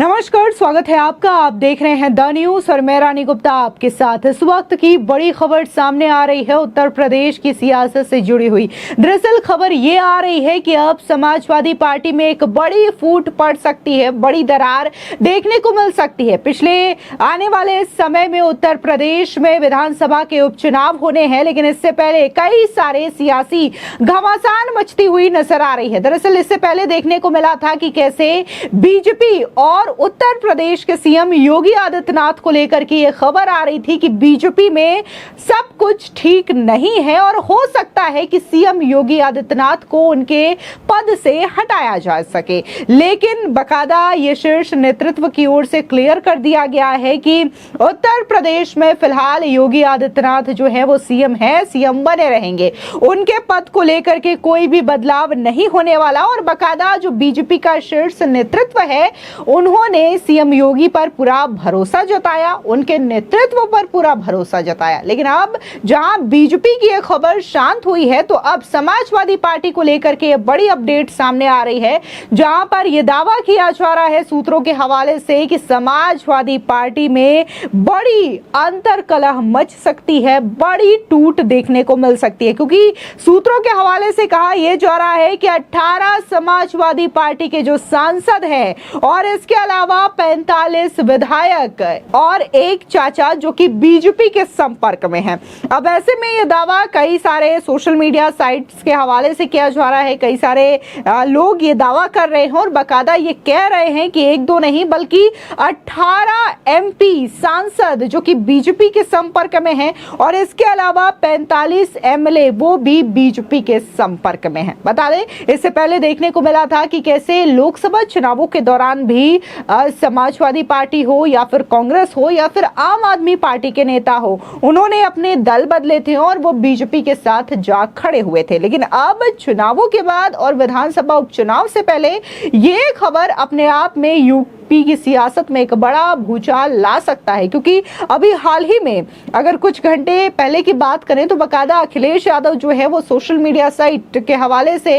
नमस्कार, स्वागत है आपका। आप देख रहे हैं द न्यूज और मैं रानी गुप्ता आपके साथ। इस वक्त की बड़ी खबर सामने आ रही है उत्तर प्रदेश की सियासत से जुड़ी हुई। दरअसल खबर ये आ रही है कि अब समाजवादी पार्टी में एक बड़ी फूट पड़ सकती है, बड़ी दरार देखने को मिल सकती है। पिछले आने वाले समय में उत्तर प्रदेश में विधानसभा के उपचुनाव होने हैं, लेकिन इससे पहले कई सारे सियासी घमासान मचती हुई नजर आ रही है। दरअसल इससे पहले देखने को मिला था कि कैसे बीजेपी और उत्तर प्रदेश के सीएम योगी आदित्यनाथ को लेकर के ये खबर आ रही थी कि बीजेपी में सब कुछ ठीक नहीं है और हो सकता है कि सीएम योगी आदित्यनाथ को उनके पद से हटाया जा सके। लेकिन बकायदा ये शीर्ष नेतृत्व की ओर से क्लियर कर दिया गया है कि उत्तर प्रदेश में फिलहाल योगी आदित्यनाथ जो है वो सीएम है, सीएम बने रहेंगे। उनके पद को लेकर के कोई भी बदलाव नहीं होने वाला। और बकायदा जो बीजेपी का शीर्ष नेतृत्व है उन्होंने सीएम योगी पर पूरा भरोसा जताया, उनके नेतृत्व पर पूरा भरोसा जताया। लेकिन अब जहां बीजेपी की यह खबर शांत हुई है, तो अब समाजवादी पार्टी को लेकर के बड़ी अपडेट सामने आ रही है, जहां पर यह दावा किया जा रहा है सूत्रों के हवाले से कि समाजवादी पार्टी में बड़ी अंतर्कलह मच सकती है, बड़ी टूट देखने को मिल सकती है। क्योंकि सूत्रों के हवाले से कहा यह जा रहा है कि 18 समाजवादी पार्टी के जो सांसद हैं और इसके अलावा 45 विधायक और एक चाचा जो कि बीजेपी के संपर्क में हैं। अब ऐसे में यह दावा कई सारे सोशल मीडिया साइट्स के हवाले से किया जा रहा है। कई सारे लोग ये दावा कर रहे हैं और बकायदा ये कह रहे हैं कि एक दो नहीं बल्कि 18 एमपी सांसद जो कि बीजेपी के संपर्क में हैं और इसके अलावा 45 एमएलए वो भी बीजेपी के संपर्क में हैं। बता दें, इससे पहले देखने को मिला था कि कैसे लोकसभा चुनावों के दौरान भी समाजवादी पार्टी हो या फिर कांग्रेस हो या फिर आम आदमी पार्टी के नेता हो, उन्होंने अपने दल बदले थे और वो बीजेपी के साथ जा खड़े हुए थे। लेकिन अब चुनावों के बाद और विधानसभा उपचुनाव से पहले ये खबर अपने आप में यूपी की सियासत में एक बड़ा भूचाल ला सकता है। क्योंकि अभी हाल ही में अगर कुछ घंटे पहले की बात करें तो बकायदा अखिलेश यादव जो है वो सोशल मीडिया साइट के हवाले से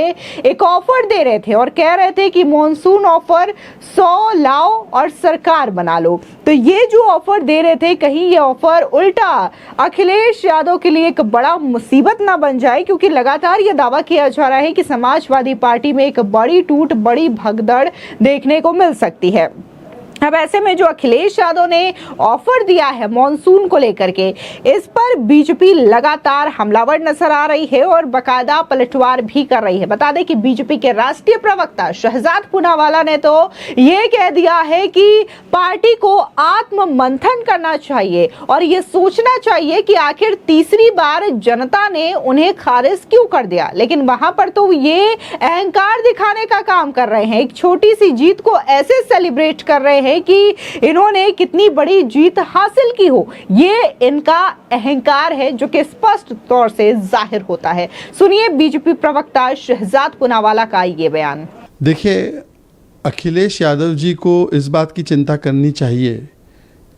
एक ऑफर दे रहे थे और कह रहे थे कि मॉनसून ऑफर 100 लाओ और सरकार बना लो। तो ये जो ऑफर दे रहे थे, कहीं ये ऑफर उल्टा अखिलेश यादव के लिए एक बड़ा मुसीबत ना बन जाए, क्योंकि लगातार ये दावा किया जा रहा है कि समाजवादी पार्टी में एक बड़ी टूट, बड़ी भगदड़ देखने को मिल सकती है। अब ऐसे में जो अखिलेश यादव ने ऑफर दिया है मॉनसून को लेकर के, इस पर बीजेपी लगातार हमलावर नजर आ रही है और बकायदा पलटवार भी कर रही है। बता दें कि बीजेपी के राष्ट्रीय प्रवक्ता शहजाद पूनावाला ने तो ये कह दिया है कि पार्टी को आत्म मंथन करना चाहिए और ये सोचना चाहिए कि आखिर तीसरी बार जनता ने उन्हें खारिज क्यों कर दिया। लेकिन वहां पर तो ये अहंकार दिखाने का काम कर रहे हैं, एक छोटी सी जीत को ऐसे सेलिब्रेट कर रहे हैं कि इन्होंने कितनी बड़ी जीत हासिल की हो। ये इनका अहंकार है जो कि स्पष्ट तौर से जाहिर होता है। सुनिए बीजेपी प्रवक्ता शहजाद पूनावाला का ये बयान। देखिए, अखिलेश यादव जी को इस बात की चिंता करनी चाहिए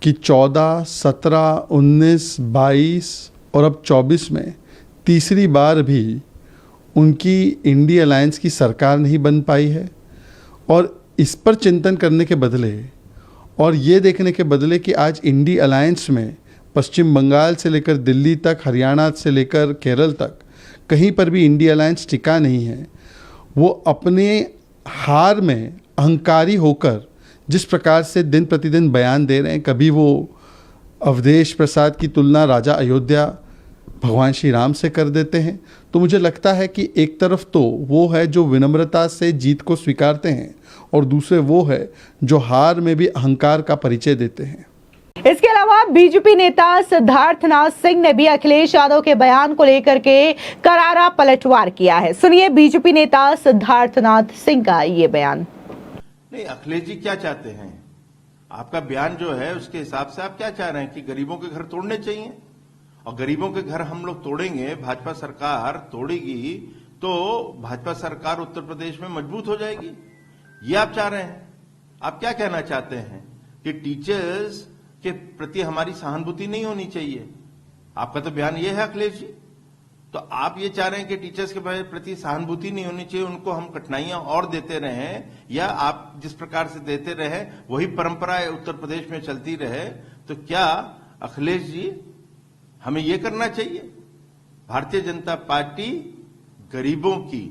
कि 14, 17, 19, 22 और अब 24 में तीसरी बार भी उनकी इंडी अलायंस की सरकार नहीं बन पाई है। और इस पर चिंतन करने के बदले और ये देखने के बदले कि आज इंडी अलायंस में पश्चिम बंगाल से लेकर दिल्ली तक, हरियाणा से लेकर केरल तक कहीं पर भी इंडी अलायंस टिका नहीं है, वो अपने हार में अहंकारी होकर जिस प्रकार से दिन प्रतिदिन बयान दे रहे हैं, कभी वो अवधेश प्रसाद की तुलना राजा अयोध्या भगवान श्री राम से कर देते हैं। तो मुझे लगता है कि एक तरफ तो वो है जो विनम्रता से जीत को स्वीकारते हैं और दूसरे वो है जो हार में भी अहंकार का परिचय देते हैं। इसके अलावा बीजेपी नेता सिद्धार्थनाथ सिंह ने भी अखिलेश यादव के बयान को लेकर के करारा पलटवार किया है। सुनिए बीजेपी नेता सिद्धार्थनाथ सिंह का ये बयान। नहीं, अखिलेश जी क्या चाहते हैं? आपका बयान जो है उसके हिसाब से आप क्या चाह रहे हैं कि गरीबों के घर तोड़ने चाहिए, और गरीबों के घर हम लोग तोड़ेंगे, भाजपा सरकार तोड़ेगी तो भाजपा सरकार उत्तर प्रदेश में मजबूत हो जाएगी, ये आप चाह रहे हैं? आप क्या कहना चाहते हैं कि टीचर्स के प्रति हमारी सहानुभूति नहीं होनी चाहिए? आपका तो बयान ये है अखिलेश जी। तो आप ये चाह रहे हैं कि टीचर्स के प्रति सहानुभूति नहीं होनी चाहिए, उनको हम कठिनाइयां और देते रहें, या आप जिस प्रकार से देते रहे वही परंपरा उत्तर प्रदेश में चलती रहे? तो क्या अखिलेश जी हमें ये करना चाहिए? भारतीय जनता पार्टी गरीबों की,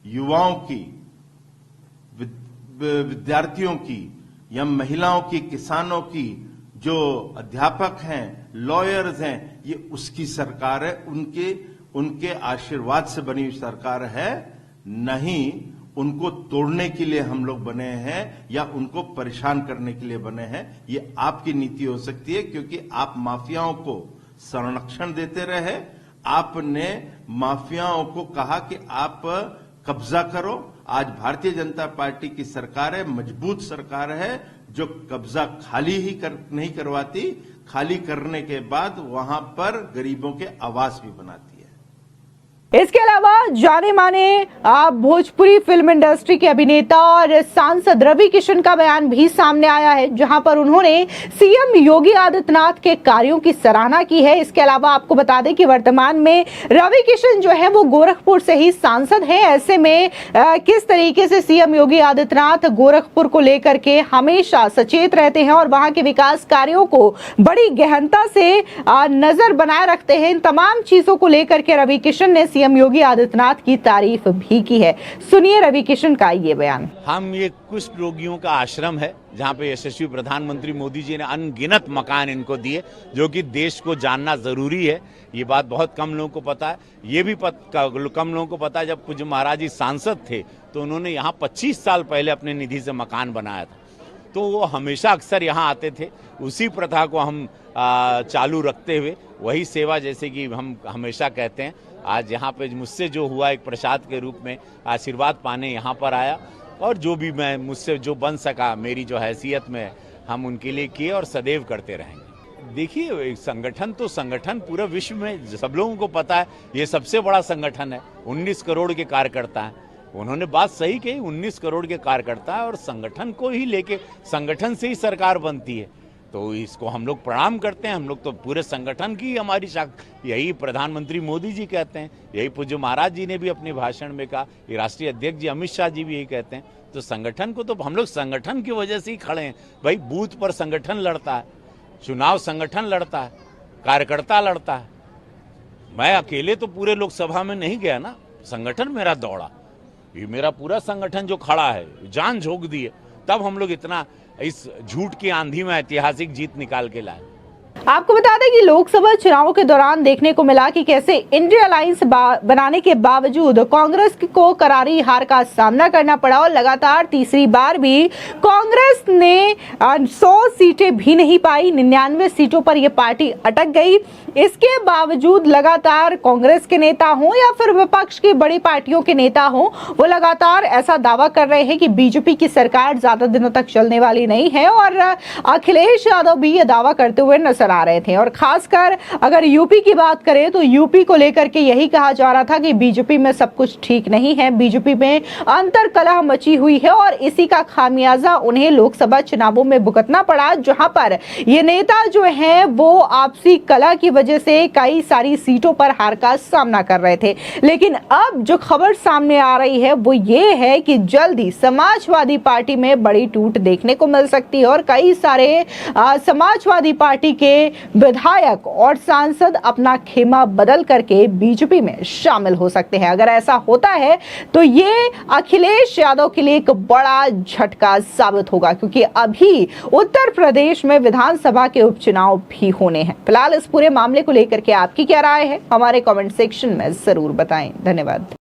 युवाओं की, विद्यार्थियों की या महिलाओं की, किसानों की, जो अध्यापक हैं, लॉयर्स हैं, ये उसकी सरकार है, उनके आशीर्वाद से बनी हुई सरकार है, नहीं उनको तोड़ने के लिए हम लोग बने हैं या उनको परेशान करने के लिए बने हैं। ये आपकी नीति हो सकती है, क्योंकि आप माफियाओं को संरक्षण देते रहे। आपने माफियाओं को कहा कि आप कब्जा करो। आज भारतीय जनता पार्टी की सरकार है, मजबूत सरकार है, जो कब्जा खाली ही नहीं करवाती, खाली करने के बाद वहां पर गरीबों के आवास भी बनाती है। इसके अलावा जाने माने भोजपुरी फिल्म इंडस्ट्री के अभिनेता और सांसद रवि किशन का बयान भी सामने आया है, जहां पर उन्होंने सीएम योगी आदित्यनाथ के कार्यों की सराहना की है। इसके अलावा आपको बता दें कि वर्तमान में रवि किशन जो है वो गोरखपुर से ही सांसद हैं। ऐसे में किस तरीके से सीएम योगी आदित्यनाथ गोरखपुर को लेकर के हमेशा सचेत रहते हैं और वहां के विकास कार्यों को बड़ी गहनता से नजर बनाए रखते हैं, इन तमाम चीजों को लेकर के रवि किशन ने सीएम योगी आदित्यनाथ की तारीफ भी की है। सुनिए रवि किशन का ये बयान। हम ये कुष्ठ रोगियों का आश्रम है, जहाँ पे यशस्वी प्रधानमंत्री मोदी जी ने अनगिनत मकान इनको दिए, जो कि देश को जानना जरूरी है। ये बात बहुत कम लोगों को पता है। ये भी कम लोगों को पता है, जब पूज्य महाराज जी सांसद थे तो उन्होंने यहाँ 25 साल पहले अपने निधि से मकान बनाया था, तो वो हमेशा अक्सर यहाँ आते थे। उसी प्रथा को हम चालू रखते हुए वही सेवा, जैसे कि हम हमेशा कहते हैं, आज यहाँ पे मुझसे जो हुआ एक प्रसाद के रूप में आशीर्वाद पाने यहाँ पर आया, और जो भी मैं मुझसे जो बन सका मेरी जो हैसियत में हम उनके लिए किए और सदैव करते रहेंगे। देखिए, संगठन तो संगठन पूरे विश्व में सब लोगों को पता है, ये सबसे बड़ा संगठन है। 19 करोड़ के कार्यकर्ता हैं। उन्होंने बात सही कही, 19 करोड़ के कार्यकर्ता है और संगठन को ही लेके, संगठन से ही सरकार बनती है, तो इसको हम लोग प्रणाम करते हैं। हम लोग तो पूरे संगठन की हमारी यही प्रधानमंत्री मोदी जी कहते हैं, यही पूज्य महाराज जी ने भी अपने भाषण में कहा, ये राष्ट्रीय अध्यक्ष जी अमित शाह जी भी यही कहते हैं। तो संगठन को तो हम लोग संगठन की वजह से ही खड़े हैं। भाई, बूथ पर संगठन लड़ता है, चुनाव संगठन लड़ता है, कार्यकर्ता लड़ता है। मैं अकेले तो पूरे लोकसभा में नहीं गया ना, संगठन मेरा दौड़ा। ये मेरा पूरा संगठन जो खड़ा है, जान झोंक दी है, तब हम लोग इतना इस झूठ की आंधी में ऐतिहासिक जीत निकाल के लाए। आपको बता दें कि लोकसभा चुनाव के दौरान देखने को मिला कि कैसे इंडिया अलायंस बनाने के बावजूद कांग्रेस को करारी हार का सामना करना पड़ा और लगातार तीसरी बार भी कांग्रेस ने 100 सीटें भी नहीं पाई, 99 सीटों पर यह पार्टी अटक गई। इसके बावजूद लगातार कांग्रेस के नेता हों या फिर विपक्ष की बड़ी पार्टियों के नेता हों, वो लगातार ऐसा दावा कर रहे हैं कि बीजेपी की सरकार ज्यादा दिनों तक चलने वाली नहीं है, और अखिलेश यादव भी ये दावा करते हुए नजर आ रहे थे। और खासकर अगर यूपी की बात करें तो यूपी को लेकर के यही कहा जा रहा था कि बीजेपी में सब कुछ ठीक नहीं है, बीजेपी में अंतर्कलह मची हुई है और इसी का खामियाजा उन्हें लोकसभा चुनावों में भुगतना पड़ा, जहां पर ये नेता जो हैं वो आपसी कलह की वजह से कई सारी सीटों पर हार का सामना कर रहे थे। लेकिन अब जो खबर सामने आ रही है वो ये है कि जल्दी समाजवादी पार्टी में बड़ी टूट देखने को मिल सकती है और कई सारे समाजवादी पार्टी के विधायक और सांसद अपना खेमा बदल करके बीजेपी में शामिल हो सकते हैं। अगर ऐसा होता है तो ये अखिलेश यादव के लिए एक बड़ा झटका साबित होगा, क्योंकि अभी उत्तर प्रदेश में विधानसभा के उपचुनाव भी होने हैं। फिलहाल इस पूरे मामले को लेकर के आपकी क्या राय है, हमारे कमेंट सेक्शन में जरूर बताएं। धन्यवाद।